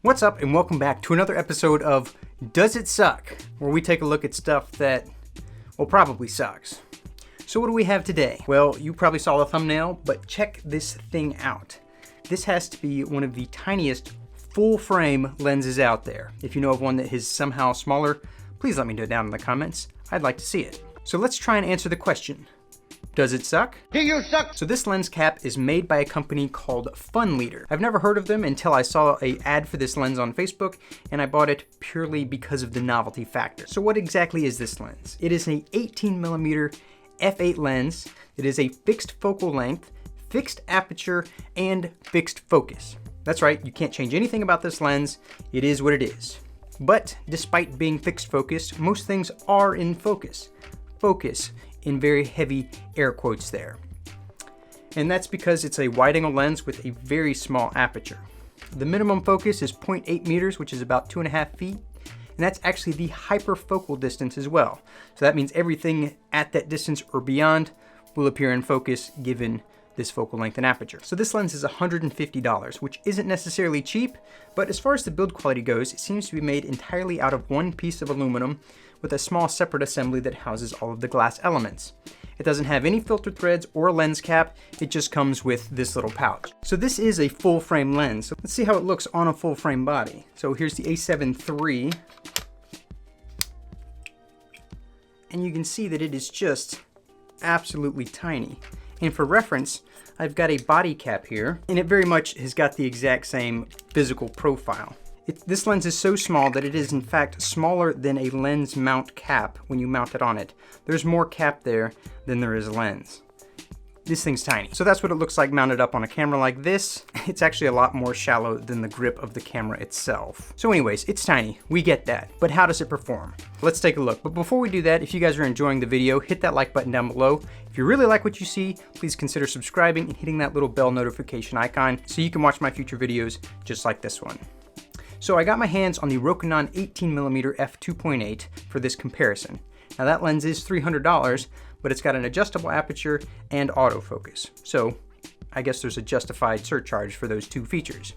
What's up, and welcome back to another episode of Does It Suck? Where we take a look at stuff that, well, probably sucks. So what do we have today? Well, you probably saw the thumbnail, but check this thing out. This has to be one of the tiniest full frame lenses out there. If you know of one that is somehow smaller, please let me know down in the comments. I'd like to see it. So let's try and answer the question. Does it suck? Do you suck? So this lens cap is made by a company called Funleader. I've never heard of them until I saw an ad for this lens on Facebook, and I bought it purely because of the novelty factor. So what exactly is this lens? It is an 18mm f8 lens. It is a fixed focal length, fixed aperture, and fixed focus. That's right, you can't change anything about this lens. It is what it is. But despite being fixed focus, most things are in focus. Focus in very heavy air quotes there. And that's because it's a wide angle lens with a very small aperture. The minimum focus is 0.8 meters, which is about 2.5 feet. And that's actually the hyperfocal distance as well. So that means everything at that distance or beyond will appear in focus given this focal length and aperture. So this lens is $150, which isn't necessarily cheap, but as far as the build quality goes, it seems to be made entirely out of one piece of aluminum with a small separate assembly that houses all of the glass elements. It doesn't have any filter threads or lens cap, it just comes with this little pouch. So this is a full frame lens. So let's see how it looks on a full frame body. So here's the A7 III, and you can see that it is just absolutely tiny. And for reference, I've got a body cap here, and it very much has got the exact same physical profile. This lens is so small that it is in fact smaller than a lens mount cap when you mount it on it. There's more cap there than there is lens. This thing's tiny. So that's what it looks like mounted up on a camera like this. It's actually a lot more shallow than the grip of the camera itself. So anyways, it's tiny, we get that, but how does it perform? Let's take a look. But before we do that, if you guys are enjoying the video, hit that like button down below. If you really like what you see, please consider subscribing and hitting that little bell notification icon so you can watch my future videos just like this one. So I got my hands on the Rokinon 18mm f2.8 for this comparison. Now that lens is $300, but it's got an adjustable aperture and autofocus. So I guess there's a justified surcharge for those two features.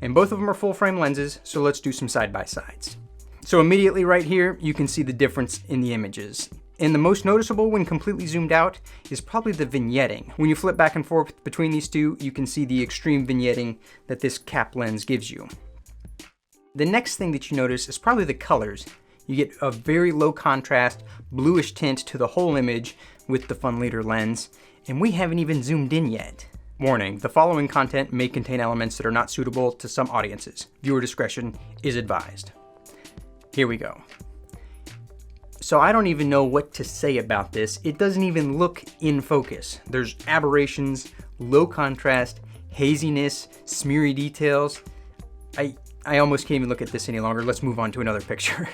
And both of them are full frame lenses, so let's do some side-by-sides. So immediately right here, you can see the difference in the images. And the most noticeable when completely zoomed out is probably the vignetting. When you flip back and forth between these two, you can see the extreme vignetting that this cap lens gives you. The next thing that you notice is probably the colors. You get a very low contrast, bluish tint to the whole image with the Funleader lens, and we haven't even zoomed in yet. Warning, the following content may contain elements that are not suitable to some audiences. Viewer discretion is advised. Here we go. So I don't even know what to say about this. It doesn't even look in focus. There's aberrations, low contrast, haziness, smeary details. I almost can't even look at this any longer. Let's move on to another picture.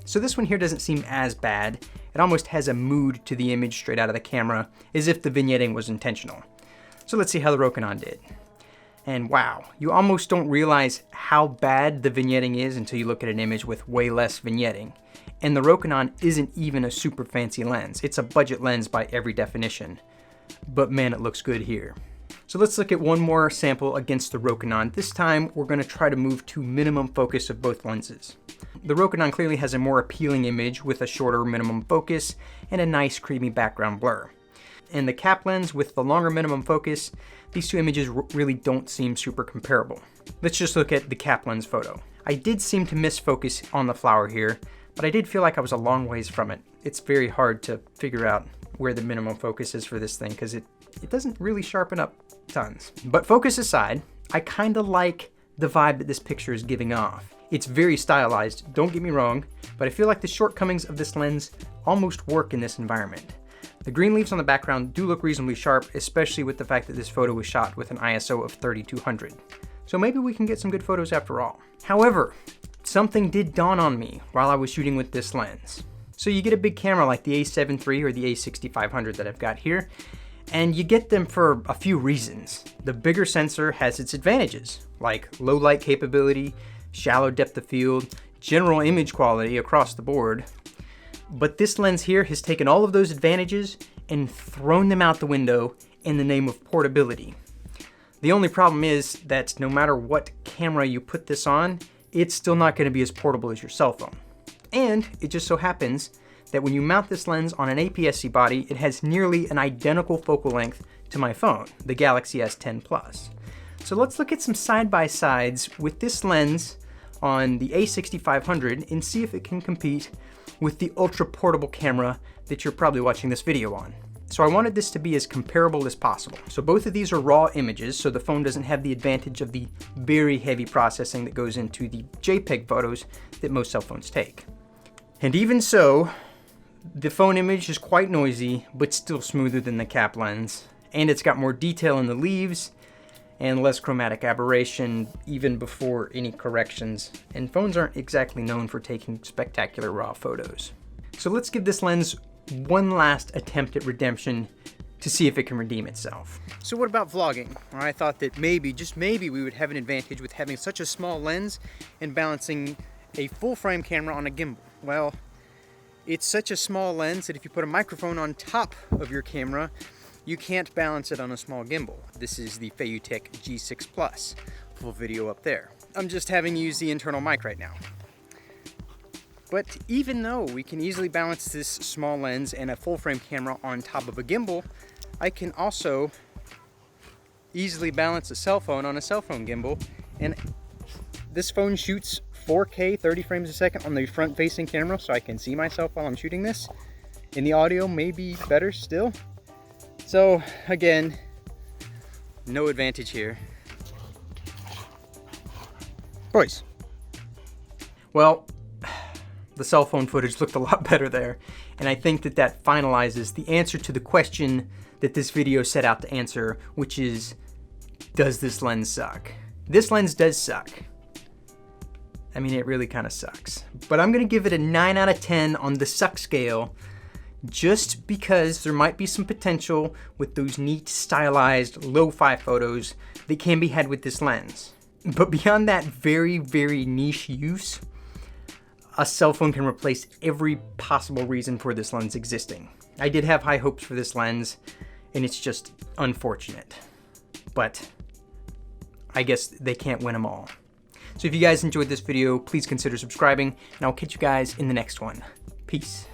So this one here doesn't seem as bad. It almost has a mood to the image straight out of the camera, as if the vignetting was intentional. So let's see how the Rokinon did. And wow, you almost don't realize how bad the vignetting is until you look at an image with way less vignetting. And the Rokinon isn't even a super fancy lens. It's a budget lens by every definition. But man, it looks good here. So let's look at one more sample against the Rokinon. This time, we're going to try to move to minimum focus of both lenses. The Rokinon clearly has a more appealing image with a shorter minimum focus and a nice creamy background blur. And the cap lens with the longer minimum focus, these two images really don't seem super comparable. Let's just look at the cap lens photo. I did seem to miss focus on the flower here, but I did feel like I was a long ways from it. It's very hard to figure out where the minimum focus is for this thing because it doesn't really sharpen up tons. But focus aside, I kind of like the vibe that this picture is giving off. It's very stylized, don't get me wrong, but I feel like the shortcomings of this lens almost work in this environment. The green leaves on the background do look reasonably sharp, especially with the fact that this photo was shot with an ISO of 3200. So maybe we can get some good photos after all. However, something did dawn on me while I was shooting with this lens. So you get a big camera like the A7 III or the A6500 that I've got here, and you get them for a few reasons. The bigger sensor has its advantages, like low light capability, shallow depth of field, general image quality across the board. But this lens here has taken all of those advantages and thrown them out the window in the name of portability. The only problem is that no matter what camera you put this on, it's still not going to be as portable as your cell phone. And it just so happens that when you mount this lens on an APS-C body, it has nearly an identical focal length to my phone, the Galaxy S10 Plus. So let's look at some side-by-sides with this lens on the A6500 and see if it can compete with the ultra-portable camera that you're probably watching this video on. So I wanted this to be as comparable as possible. So both of these are raw images, so the phone doesn't have the advantage of the very heavy processing that goes into the JPEG photos that most cell phones take. And even so, the phone image is quite noisy, but still smoother than the cap lens. And it's got more detail in the leaves and less chromatic aberration even before any corrections. And phones aren't exactly known for taking spectacular raw photos. So let's give this lens one last attempt at redemption to see if it can redeem itself. So what about vlogging? I thought that maybe, just maybe, we would have an advantage with having such a small lens and balancing a full frame camera on a gimbal. Well, it's such a small lens that if you put a microphone on top of your camera, you can't balance it on a small gimbal. This is the Feiyutech G6 Plus. Full video up there. I'm just having used the internal mic right now. But even though we can easily balance this small lens and a full frame camera on top of a gimbal, I can also easily balance a cell phone on a cell phone gimbal. And this phone shoots 4K 30 frames a second on the front facing camera, so I can see myself while I'm shooting this. And the audio may be better still. So again, no advantage here. Boys. Well, the cell phone footage looked a lot better there, and I think that that finalizes the answer to the question that this video set out to answer, which is, does this lens suck? This lens does suck. I mean, it really kind of sucks. But I'm gonna give it a 9 out of 10 on the suck scale, just because there might be some potential with those neat, stylized, lo-fi photos that can be had with this lens. But beyond that very, very niche use, a cell phone can replace every possible reason for this lens existing. I did have high hopes for this lens, and it's just unfortunate. But I guess they can't win them all. So if you guys enjoyed this video, please consider subscribing, and I'll catch you guys in the next one. Peace.